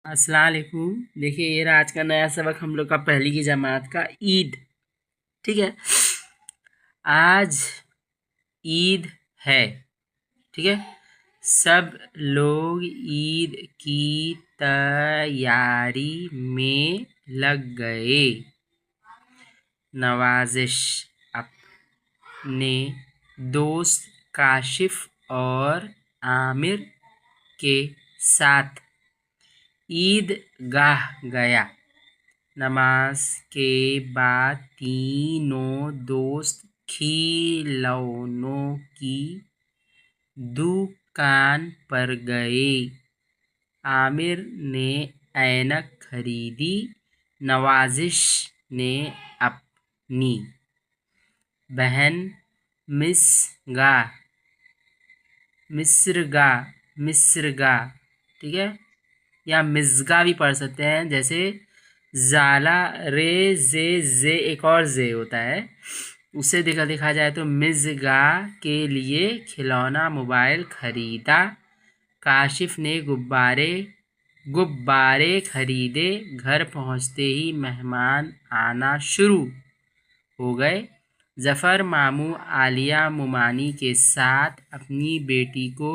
अस्सलाम वालेकुम। देखिए ये रहा आज का नया सबक हम लोग का पहली की जमात का ईद। ठीक है, आज ईद है। ठीक है, सब लोग ईद की तैयारी में लग गए। नवाजिश अपने दोस्त काशिफ और आमिर के साथ ईदगाह गया। नमाज के बाद तीनों दोस्त खिलौनों की दुकान पर गए। आमिर ने ऐनक खरीदी। नवाजिश ने अपनी बहन मिसगा मिस्रगा मिस्रगा ठीक है, या मिज़गा भी पढ़ सकते हैं। जैसे ज़ाला रे जे एक और जे होता है, उसे देखा जाए तो मिज़गा के लिए खिलौना मोबाइल खरीदा। काशिफ ने गुब्बारे खरीदे। घर पहुंचते ही मेहमान आना शुरू हो गए। जफ़र मामू आलिया मुमानी के साथ अपनी बेटी को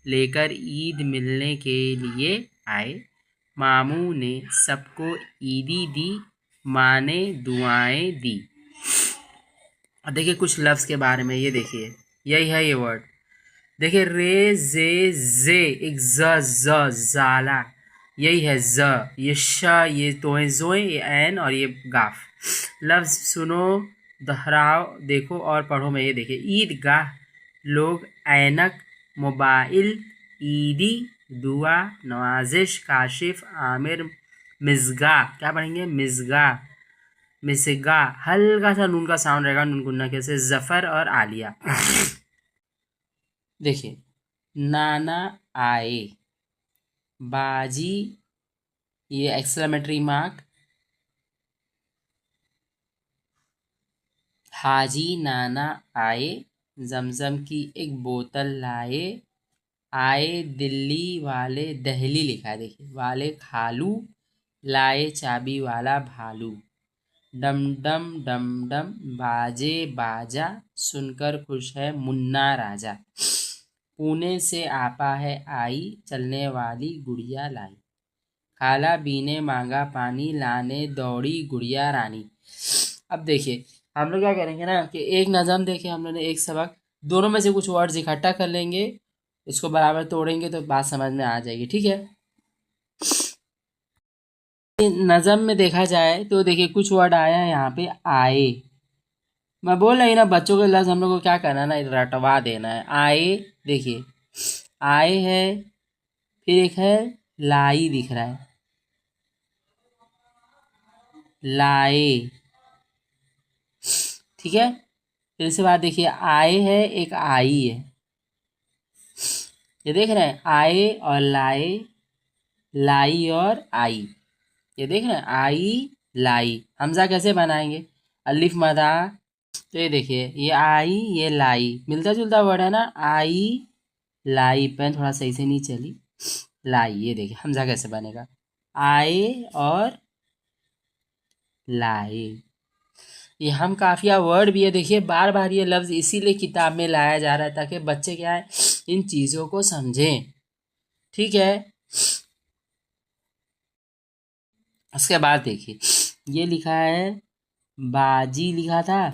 लेकर ईद मिलने के लिए आए। मामू ने सबको ईदी दी, माँ ने दुआएं दी। अब देखिए कुछ लफ्ज़ के बारे में, ये देखिए यही है ये वर्ड। देखिए रे जे एक ज़ाला, यही है ज़, ये श, ये तोए जोए, ये ऐन और ये गाफ। लफ्ज़ सुनो, दोहराओ, देखो और पढ़ो में। ये देखिए ईदगाह, लोग, ऐनक, मोबाइल, ईदी, दुआ, नवाजिश, काशिफ, आमिर, मिज़गा। क्या पढ़ेंगे? मिज़गा, मिसगा, हल्का सा नून का साउंड रहेगा, नून गुन्ना कैसे, जफ़र और आलिया। देखिए नाना आए, बाजी, ये एक्सक्लेमेटरी मार्क, हाजी नाना आए, जमजम की एक बोतल लाए। आए दिल्ली वाले, दहली लिखा है देखिए, वाले खालू, लाए चाबी वाला भालू। डम डम डम डम, बाजे बाजा, सुनकर खुश है मुन्ना राजा। पुणे से आपा है आई, चलने वाली गुड़िया लाई। खाला बीने मांगा पानी, लाने दौड़ी गुड़िया रानी। अब देखिए हम लोग क्या करेंगे ना कि एक नज़म देखे हम लोग ने, एक सबक, दोनों में से कुछ वर्ड्स इकट्ठा कर लेंगे, इसको बराबर तोड़ेंगे तो बात समझ में आ जाएगी। ठीक है, नज़म में देखा जाए तो देखिए कुछ वर्ड आया है यहाँ पे, आए। मैं बोल रही ना बच्चों के लफ्ज़ हम लोग को क्या करना है ना, रटवा देना है। आए, देखिए आए है, फिर एक है लाई दिख रहा है, लाए। ठीक है, फिर इसके बाद देखिए आए है, एक आई है, ये देख रहे हैं, आए और लाए, लाई और आई, ये देख रहे हैं, आई लाई। हमजा कैसे बनाएंगे? अलिफ मदा। तो ये देखिए ये आई, ये लाई, मिलता जुलता वर्ड है ना, आई लाई। पेन थोड़ा सही से नहीं चली, लाई। ये देखिए हमजा कैसे बनेगा, आए और लाए। ये हम काफिया वर्ड भी है। देखिए बार बार ये लफ्ज़ इसीलिए किताब में लाया जा रहा है ताकि बच्चे क्या है, इन चीज़ों को समझें। ठीक है, उसके बाद देखिए ये लिखा है, बाजी लिखा था,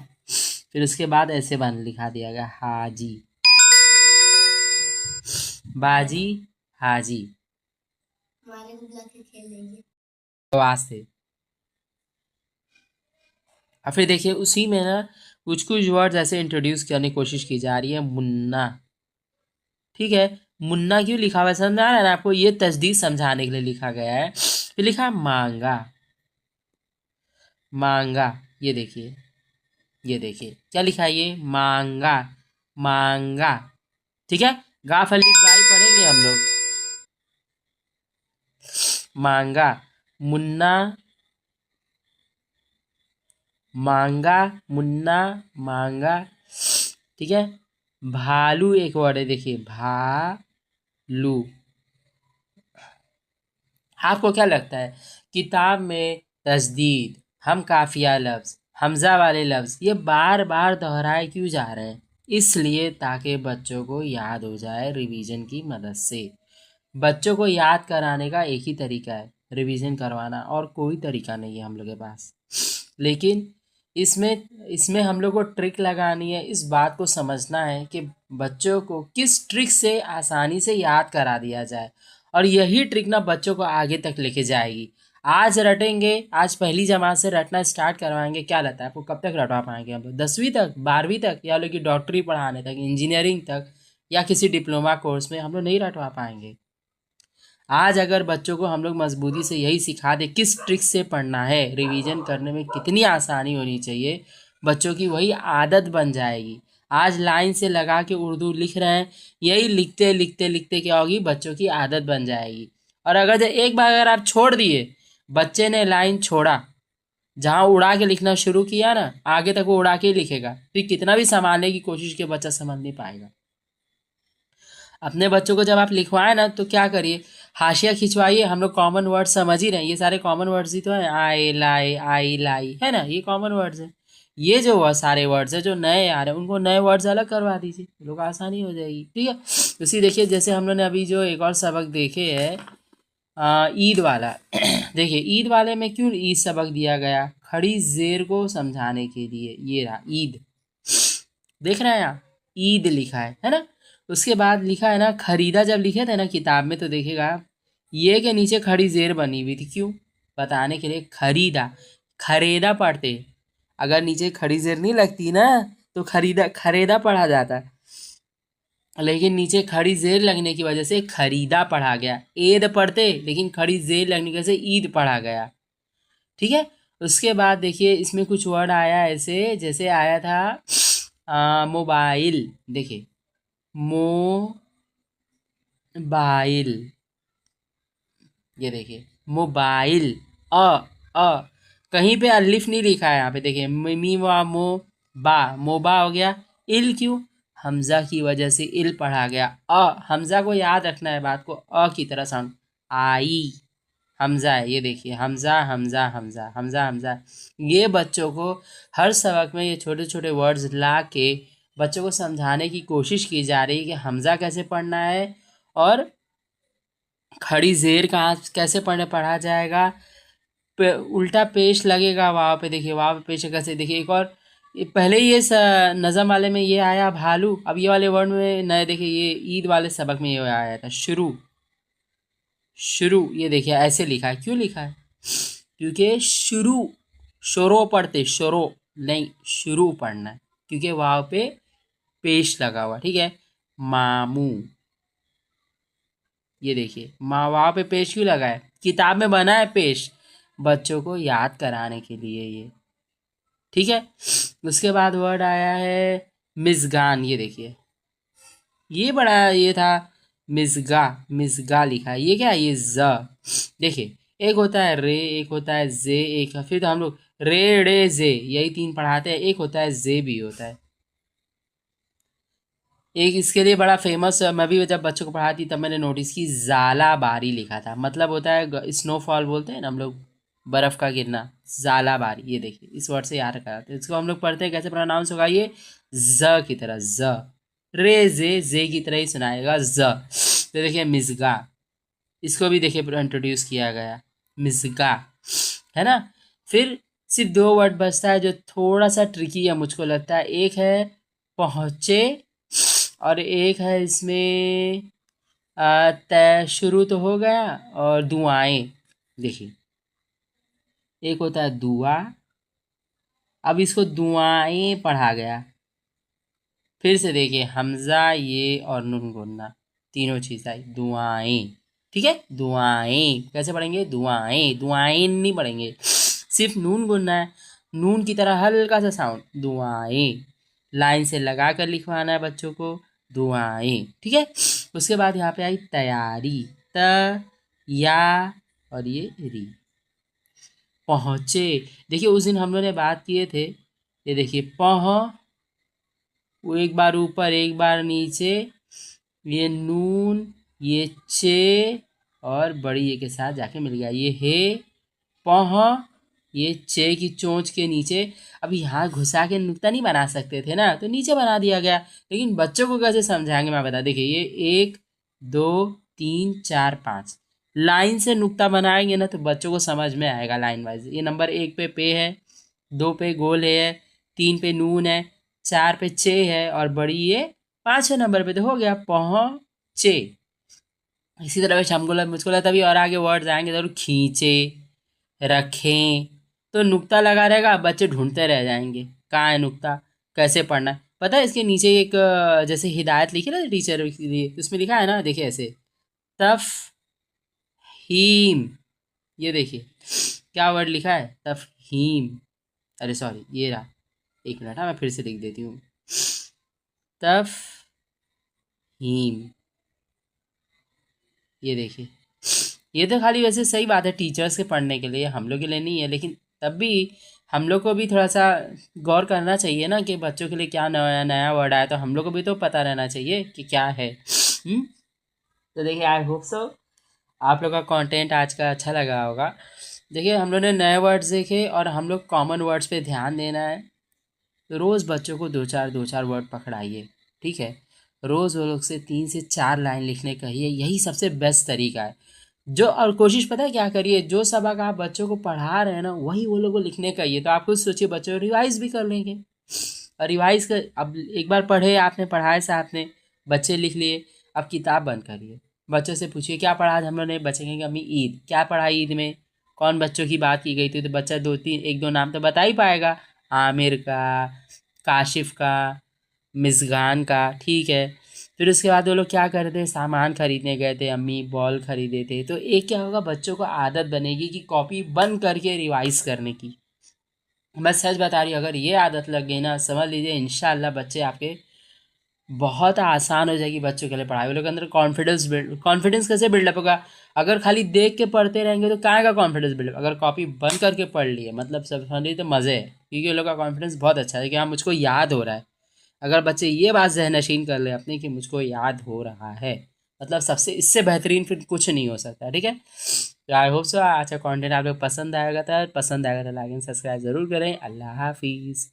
फिर उसके बाद ऐसे बन लिखा दिया गया, हाजी, बाजी, हाजी, आवाज से। और फिर देखिए उसी में ना कुछ कुछ वर्ड्स ऐसे इंट्रोड्यूस करने की कोशिश की जा रही है, मुन्ना। ठीक है, मुन्ना क्यों लिखा हुआ है समझ आ रहा है ना आपको? ये तजदीद समझाने के लिए लिखा गया है। फिर लिखा है मांगा, मांगा, ये देखिए, ये देखिए क्या लिखा है, ये मांगा, मांगा। ठीक है, गाफ अलिफ गाई पढ़ेंगे हम लोग। मांगा, मुन्ना, मांगा, मुन्ना, मांगा। ठीक है, भालू एक वर्ड है देखिए, भालू। आपको क्या लगता है किताब में तस्दीद, हम काफिया लफ्ज़, हमज़ा वाले लफ्ज़ ये बार बार दोहराए क्यों जा रहे हैं? इसलिए ताकि बच्चों को याद हो जाए रिवीजन की मदद से। बच्चों को याद कराने का एक ही तरीका है, रिवीजन करवाना, और कोई तरीका नहीं है हम लोग के पास। लेकिन इसमें इसमें हम लोग को ट्रिक लगानी है, इस बात को समझना है कि बच्चों को किस ट्रिक से आसानी से याद करा दिया जाए, और यही ट्रिक ना बच्चों को आगे तक लेके जाएगी। आज रटेंगे, आज पहली जमात से रटना स्टार्ट करवाएंगे, क्या लगता है आपको कब तक रटवा पाएंगे हम लोग? 10वीं तक, 12वीं तक, या लोग की डॉक्टरी पढ़ाने तक, इंजीनियरिंग तक, या किसी डिप्लोमा कोर्स में हम लोग नहीं रटवा पाएंगे। आज अगर बच्चों को हम लोग मजबूती से यही सिखा दें किस ट्रिक से पढ़ना है, रिवीजन करने में कितनी आसानी होनी चाहिए, बच्चों की वही आदत बन जाएगी। आज लाइन से लगा के उर्दू लिख रहे हैं, यही लिखते लिखते लिखते क्या होगी, बच्चों की आदत बन जाएगी। और अगर एक बार अगर आप छोड़ दिए, बच्चे ने लाइन छोड़ा, जहाँ उड़ा के लिखना शुरू किया ना, आगे तक वो उड़ा के ही लिखेगा, फिर कितना भी संभालने की कोशिश के बच्चा समझ नहीं पाएगा। अपने बच्चों को जब आप लिखवाएं ना तो क्या करिए, हाशिया खिंचवाइए। हम लोग कॉमन वर्ड समझ ही रहे हैं, ये सारे कॉमन वर्ड्स ही तो हैं, आए लाए आई लाई, है ना, ये कॉमन वर्ड्स हैं। ये जो सारे वर्ड्स हैं जो नए आ रहे हैं उनको नए वर्ड्स अलग करवा दीजिए, लोग आसानी हो जाएगी। ठीक है, उसी देखिए जैसे हम लोग ने अभी जो एक और सबक देखे है ईद वाला देखिए ईद वाले में क्यों ईद सबक दिया गया, खड़ी जेर को समझाने के लिए। ये रहा ईद, देख रहे हैं यहाँ ईद लिखा है ना। उसके बाद लिखा है ना खरीदा, जब लिखे थे ना किताब में तो देखिएगा आप, ये के नीचे खड़ी जेर बनी हुई थी, क्यों? बताने के लिए, खरीदा, खरीदा पढ़ते, अगर नीचे खड़ी जेर नहीं लगती ना तो खरीदा खरीदा पढ़ा जाता, लेकिन नीचे खड़ी जेर लगने की वजह से खरीदा पढ़ा गया। ईद पढ़ते लेकिन खड़ी जेर लगने की वजह से ईद पढ़ा गया। ठीक है, उसके बाद देखिए इसमें कुछ वर्ड आया ऐसे, जैसे आया था मोबाइल, देखिए मोबाइल, ये देखिए मोबाइल, अ कहीं पे अलिफ नहीं लिखा है यहाँ पे, देखिए मी वा मो बा, मोबा हो गया। इल क्यों? हमजा की वजह से इल पढ़ा गया। हमजा को याद रखना है बात को, की तरह साउंड, आई, हमजा है, ये देखिए हमजा हमजा हमजा हमजा हमजा। ये बच्चों को हर सबक में ये छोटे छोटे वर्ड्स ला के बच्चों को समझाने की कोशिश की जा रही है कि हमजा कैसे पढ़ना है, और खड़ी जेर कहाँ कैसे पढ़ा जाएगा, उल्टा पेश लगेगा वाव पे, देखिए वाव पे पेश कैसे, देखिए एक और पहले ही ये नज़म वाले में ये आया भालू, अब ये वाले वर्ड में नए, देखिए ये ईद वाले सबक में ये आया था शुरू, शुरू, ये देखिए ऐसे लिखा है, क्यों लिखा है? क्योंकि शुरू, शोरो पढ़ते, शोरो नहीं शुरू पढ़ना है, क्योंकि वाव पे पेश लगा हुआ। ठीक है, मामू, ये देखिए वहाँ पे पेश क्यों लगा है, किताब में बना है पेश, बच्चों को याद कराने के लिए ये। ठीक है, उसके बाद वर्ड आया है मिज़गान, ये देखिए ये बड़ा ये था मिज़गा, मिज़गा लिखा है, ये क्या है, ये ज, देखिए एक होता है रे, एक होता है जे, एक फिर तो हम लोग रे रे जे यही तीन पढ़ाते हैं, एक होता है जे भी होता है। एक इसके लिए बड़ा फेमस, मैं भी जब बच्चों को पढ़ाती तब मैंने नोटिस की, ज़ाला बारी लिखा था, मतलब होता है स्नोफॉल बोलते हैं ना हम लोग, बर्फ़ का गिरना, ज़ाला बारी, ये देखिए इस वर्ड से याद रखा था। इसको हम लोग पढ़ते हैं कैसे प्रोनाउंस होगा, ये ज की तरह, ज, रे जे की तरह ही सुनाएगा ज। तो देखिए मिज़गा, इसको भी देखिए इंट्रोड्यूस किया गया, मिज़गा, है ना। फिर सिर्फ दो वर्ड बचता है जो थोड़ा सा ट्रिकी है मुझको लगता है, एक है पहुँचे, और एक है इसमें तय, शुरू तो हो गया, और दुआएं, देखिए एक होता है दुआ, अब इसको दुआएं पढ़ा गया। फिर से देखिए हमजा, ये और नून गुन्ना, तीनों चीज़ आई, दुआएं। ठीक है, दुआएं कैसे पढ़ेंगे, दुआएं, दुआएं नहीं पढ़ेंगे, सिर्फ नून गुन्ना है, नून की तरह हल्का सा साउंड, दुआएं, लाइन से लगा कर लिखवाना है बच्चों को, दुआएं। ठीक है, उसके बाद यहाँ पे आई तैयारी, त या और ये री, पहुँचे, देखिए उस दिन हम लोगों ने बात किए थे, ये देखिए वो एक बार ऊपर एक बार नीचे, ये नून, ये चे, और बड़ी ए के साथ जाके मिल गया। ये हे पौह, ये चे की चोंच के नीचे। अब यहाँ घुसा के नुक्ता नहीं बना सकते थे ना, तो नीचे बना दिया गया। लेकिन बच्चों को कैसे समझाएंगे मैं बता। देखिए ये 1 2 3 4 5 लाइन से नुक्ता बनाएंगे ना तो बच्चों को समझ में आएगा लाइन वाइज। ये नंबर 1 पे है, 2 पे गोल है, 3 पे नून है, 4 पे चे है और बड़ी ये 5वें नंबर पे। तो हो गया पहुँचे। इसी तरह से हमको मुझको लगता भी और आगे वर्ड्स आएंगे जरूर। खींचे, रखें, तो नुक्ता लगा रहेगा, बच्चे ढूंढते रह जाएंगे कहाँ है नुक्ता, कैसे पढ़ना है। पता है इसके नीचे एक जैसे हिदायत लिखी ना टीचर के लिए, तो उसमें लिखा है ना, देखिए ऐसे तफहीम। ये देखिए क्या वर्ड लिखा है, तफहीम। अरे सॉरी, ये रहा, एक मिनट, हाँ मैं फिर से लिख देती हूँ। तफहीम, ये देखिए। ये तो खाली वैसे सही बात है टीचर्स के पढ़ने के लिए, हम लोग के लिए नहीं है, लेकिन तब भी हम लोग को भी थोड़ा सा गौर करना चाहिए ना कि बच्चों के लिए क्या नया नया वर्ड आया, तो हम लोग को भी तो पता रहना चाहिए कि क्या है। तो देखिए आई होप सो आप लोग का कंटेंट आज का अच्छा लगा होगा। देखिए हम लोग ने नए वर्ड्स देखे और हम लोग कॉमन वर्ड्स पे ध्यान देना है। तो रोज़ बच्चों को दो चार वर्ड पकड़ाइए, ठीक है। रोज़ वो लोग से 3 से 4 लाइन लिखने कहिए, यही सबसे बेस्ट तरीका है। जो और कोशिश पता है क्या करिए, जो सबक आप बच्चों को पढ़ा रहे हैं ना वही वो लोग को लिखने कहिए। तो आप खुद सोचिए, बच्चों रिवाइज भी कर लेंगे। और रिवाइज कर, अब एक बार पढ़े आपने, पढ़ाए से आपने, बच्चे लिख लिए। अब किताब बंद करिए, बच्चों से पूछिए क्या पढ़ा आज हम लोग ने। बच्चे कहेंगे अम्मी ईद, क्या पढ़ा ईद में, कौन बच्चों की बात की गई थी। तो बच्चा 1 2 नाम तो बता ही पाएगा, आमिर का, काशिफ का, मिसगान का, ठीक है। फिर उसके बाद वो लोग क्या कर रहे थे, सामान खरीदने गए थे, अम्मी बॉल खरीदे थे। तो एक क्या होगा, बच्चों को आदत बनेगी कि कॉपी बंद करके रिवाइज करने की। मैं सच बता रही हूँ, अगर ये आदत लग गई ना, समझ लीजिए इंशाल्लाह बच्चे आपके बहुत आसान हो जाएगी बच्चों के लिए पढ़ाई। वो लोग के अंदर कॉन्फिडेंस कैसे बिल्डअप होगा। अगर खाली देख के पढ़ते रहेंगे तो कहाँ का कॉन्फिडेंस बिल्डअप। अगर कॉपी बंद करके पढ़ लिए मतलब सब समझ लीजिए तो मज़े है, क्योंकि उन लोग का कॉन्फिडेंस बहुत अच्छा है कि हाँ मुझको याद हो रहा है। अगर बच्चे ये बात ज़हनशीन कर ले अपने कि मुझको याद हो रहा है, मतलब सबसे इससे बेहतरीन फिर कुछ नहीं हो सकता, ठीक है। आई होप सो अच्छा कंटेंट आप लोग पसंद आएगा, तो लाइक एंड सब्सक्राइब ज़रूर करें। अल्लाह हाफिज़।